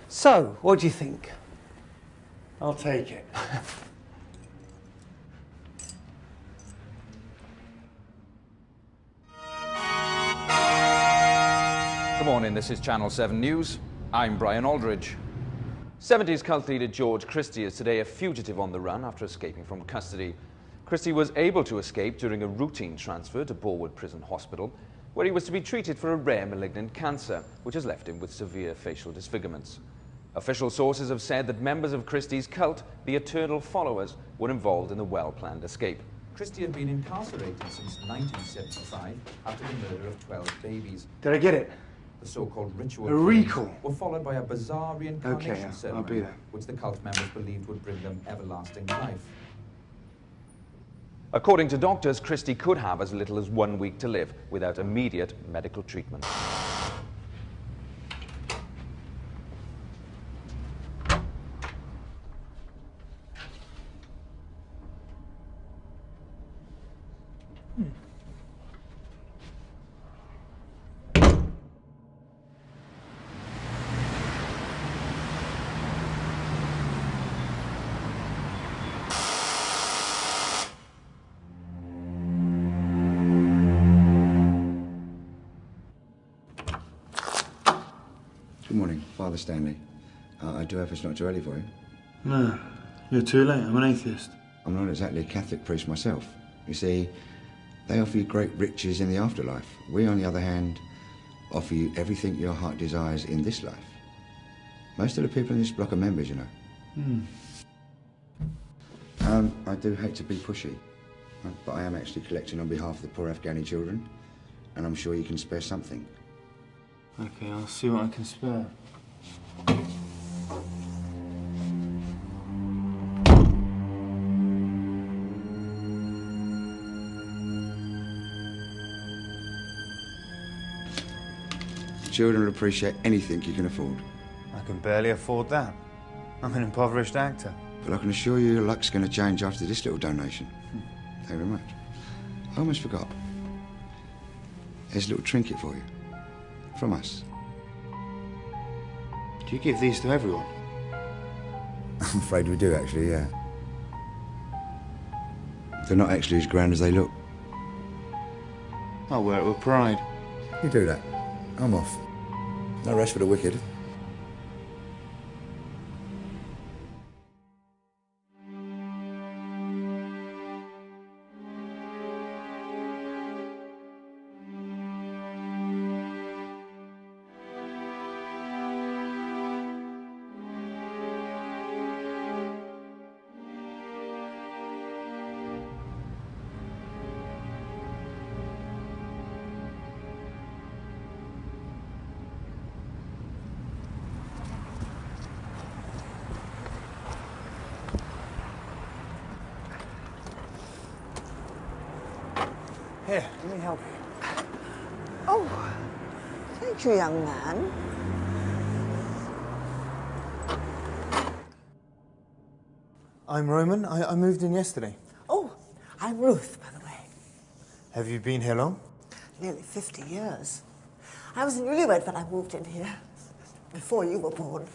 So, what do you think? I'll take it. Good morning, this is Channel 7 News. I'm Brian Aldridge. 70s cult leader George Christie is today a fugitive on the run after escaping from custody. Christie was able to escape during a routine transfer to Borwood Prison Hospital, where he was to be treated for a rare malignant cancer, which has left him with severe facial disfigurements. Official sources have said that members of Christie's cult, the Eternal Followers, were involved in the well-planned escape. Christie had been incarcerated since 1975 after the murder of 12 babies. Did I get it? The so-called ritual A recall were followed by a bizarre reincarnation ceremony, I'll be there. which the cult members believed would bring them everlasting life. According to doctors, Christie could have as little as 1 week to live without immediate medical treatment. Good morning, Father Stanley. I do hope it's not too early for you. No, you're too late. I'm an atheist. I'm not exactly a Catholic priest myself. You see, they offer you great riches in the afterlife. We, on the other hand, offer you everything your heart desires in this life. Most of the people in this block are members, you know. I do hate to be pushy, but I am actually collecting on behalf of the poor Afghani children, and I'm sure you can spare something. Okay, I'll see what I can spare. The children will appreciate anything you can afford. I can barely afford that. I'm an impoverished actor. But I can assure you your luck's going to change after this little donation. Thank you very much. I almost forgot. Here's a little trinket for you. From us. Do you give these to everyone? I'm afraid we do, actually, yeah. They're not actually as grand as they look. I'll wear it with pride. You do that. I'm off. No rest for the wicked. Here, let me help you. Oh, thank you, young man. I'm Roman. I moved in yesterday. Oh, I'm Ruth, by the way. Have you been here long? Nearly 50 years. I was a newlywed when I moved in here, before you were born.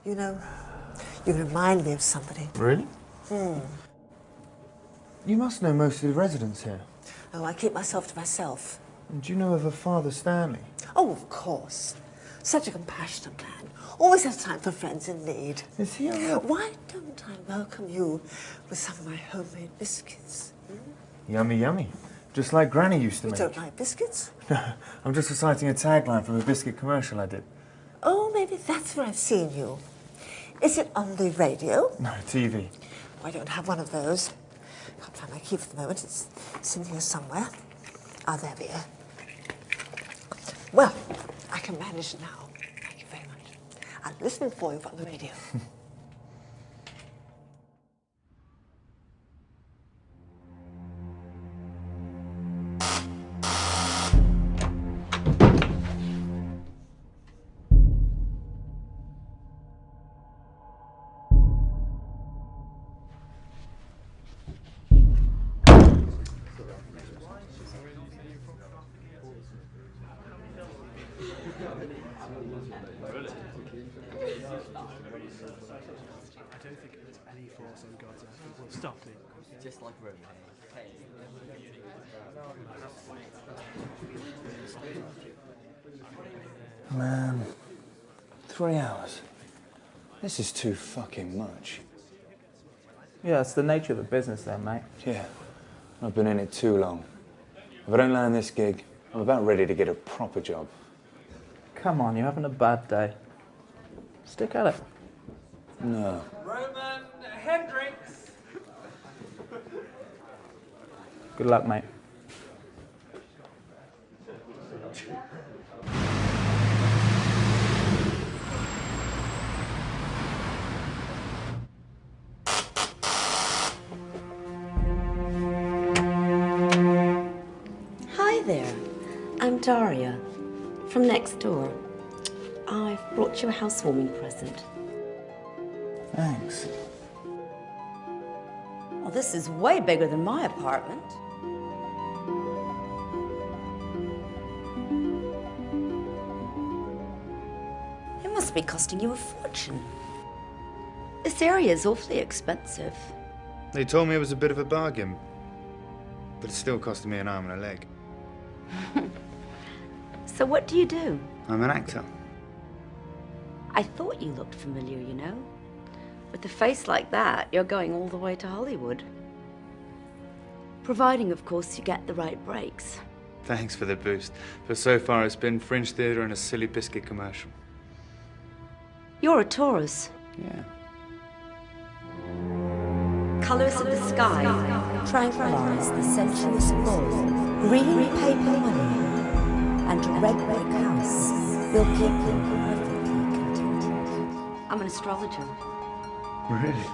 You know, you remind me of somebody. Really? You must know most of the residents here. Oh, I keep myself to myself. And do you know of a Father Stanley? Oh, of course. Such a compassionate man. Always has time for friends in need. Is he a... Why don't I welcome you with some of my homemade biscuits? Yummy, yummy. Just like Granny used to You make. don't like biscuits? No, I'm just reciting a tagline from a biscuit commercial I did. Oh, maybe that's where I've seen you. Is it on the radio? No, TV. I don't have one of those. Can't find my key for the moment. It's in here somewhere. Ah, there we are. Well, I can manage now. Thank you very much. I'm listening for you on the radio. I don't think there's any force on God's earth that will stop me. Just like Rome. Hey. Man, 3 hours. This is too fucking much. Yeah, it's the nature of the business then, mate. Yeah, I've been in it too long. If I don't land this gig, I'm about ready to get a proper job. Come on, you're having a bad day. Stick at it. No. Roman Hendricks. Good luck, mate. Hi there. I'm Daria, from next door. I've brought you a housewarming present. Thanks. Well, this is way bigger than my apartment. It must be costing you a fortune. This area is awfully expensive. They told me it was a bit of a bargain, but it still costed me an arm and a leg. So what do you do? I'm an actor. I thought you looked familiar, you know. With a face like that, you're going all the way to Hollywood. Providing, of course, you get the right breaks. Thanks for the boost. But so far it's been fringe theatre and a silly biscuit commercial. You're a Taurus. Yeah. Colours of the sky tranquilize the sensuous bull. Green paper money and a red brick house will keep you perfectly contented. I'm an astrologer. Really?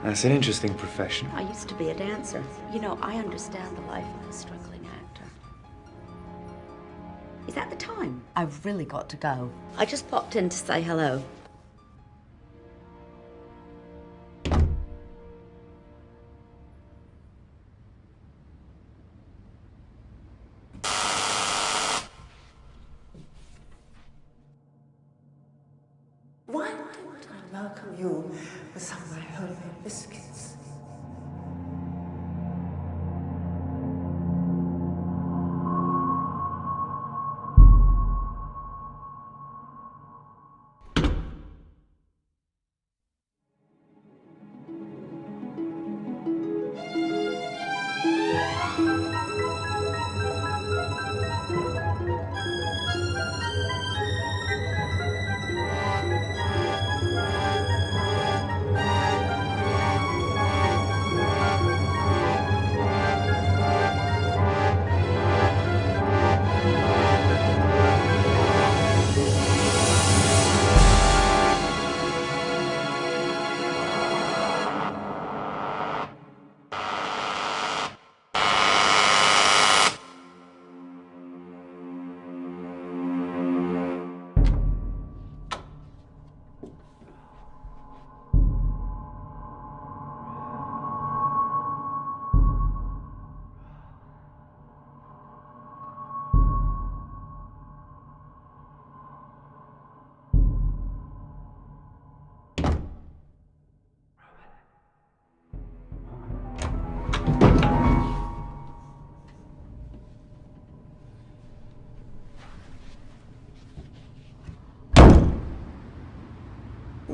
That's an interesting profession. I used to be a dancer. You know, I understand the life of a struggling actor. Is that the time? I've really got to go. I just popped in to say hello. Why don't I welcome you with some of my homemade biscuits?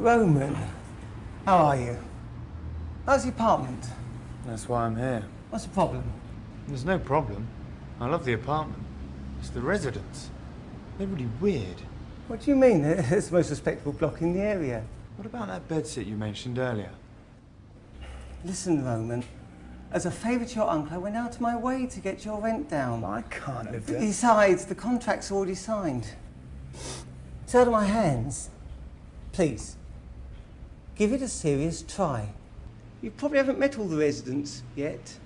Roman, how are you? How's the apartment? That's why I'm here. What's the problem? There's no problem. I love the apartment. It's the residents. They're really weird. What do you mean? It's the most respectable block in the area. What about that bedsit you mentioned earlier? Listen, Roman, as a favour to your uncle, I went out of my way to get your rent down. I can't live there. Besides, the contract's already signed. It's out of my hands. Please, give it a serious try. You probably haven't met all the residents yet.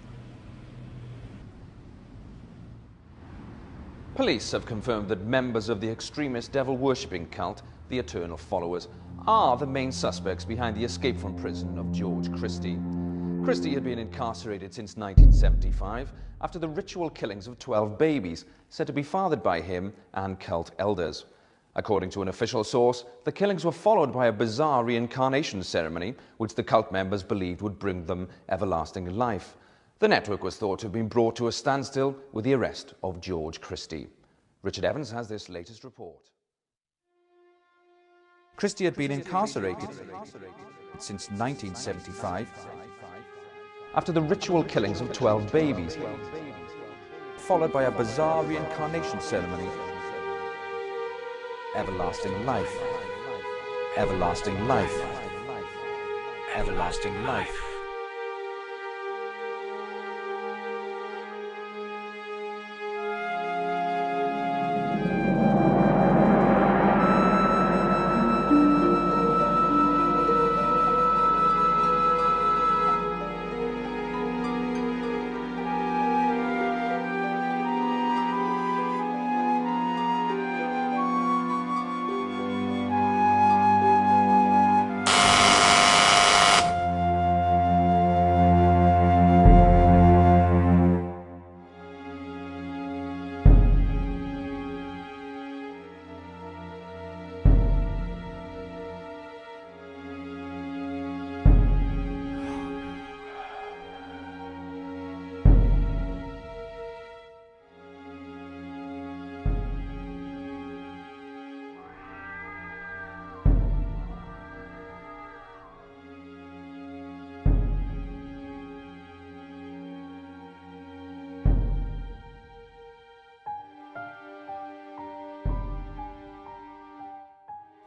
Police have confirmed that members of the extremist devil-worshipping cult, the Eternal Followers, are the main suspects behind the escape from prison of George Christie. Christie had been incarcerated since 1975 after the ritual killings of 12 babies, said to be fathered by him and cult elders. According to an official source, the killings were followed by a bizarre reincarnation ceremony which the cult members believed would bring them everlasting life. The network was thought to have been brought to a standstill with the arrest of George Christie. Richard Evans has this latest report. Christie had been incarcerated since 1975 after the ritual killings of 12 babies, followed by a bizarre reincarnation ceremony. Everlasting life. Everlasting life. Everlasting life.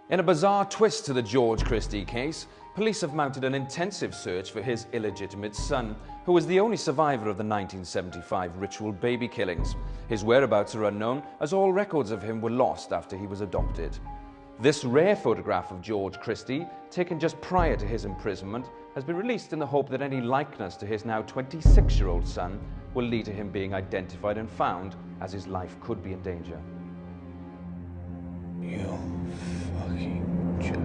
In a bizarre twist to the George Christie case, police have mounted an intensive search for his illegitimate son, who was the only survivor of the 1975 ritual baby killings. His whereabouts are unknown, as all records of him were lost after he was adopted. This rare photograph of George Christie, taken just prior to his imprisonment, has been released in the hope that any likeness to his now 26-year-old son will lead to him being identified and found, as his life could be in danger. You fucking joke.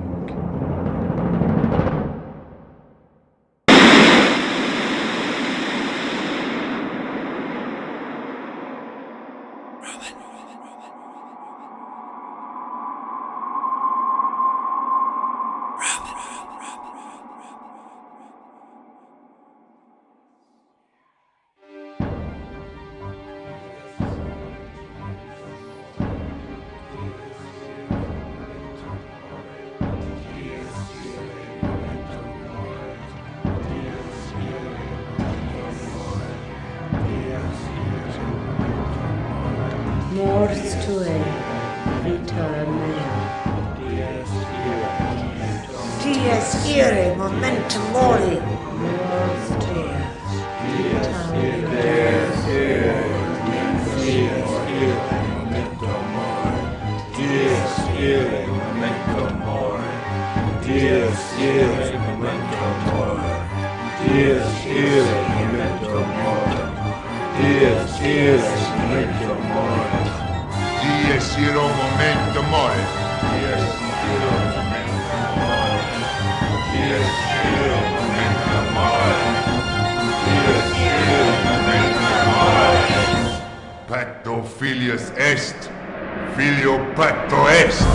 Mors tuae, vita mea. Dies irae momentum mori. Mors tuae, vita mea. Dies irae momentum mori. Dies irae momentum mori. Dies irae momentum mori. Dies irae momentum mori. Dies irae momentum mori. Dies irae momentum mori. Dies irae momentum mori. Dies irae momentum mori. Pacto filius est, filio pacto est.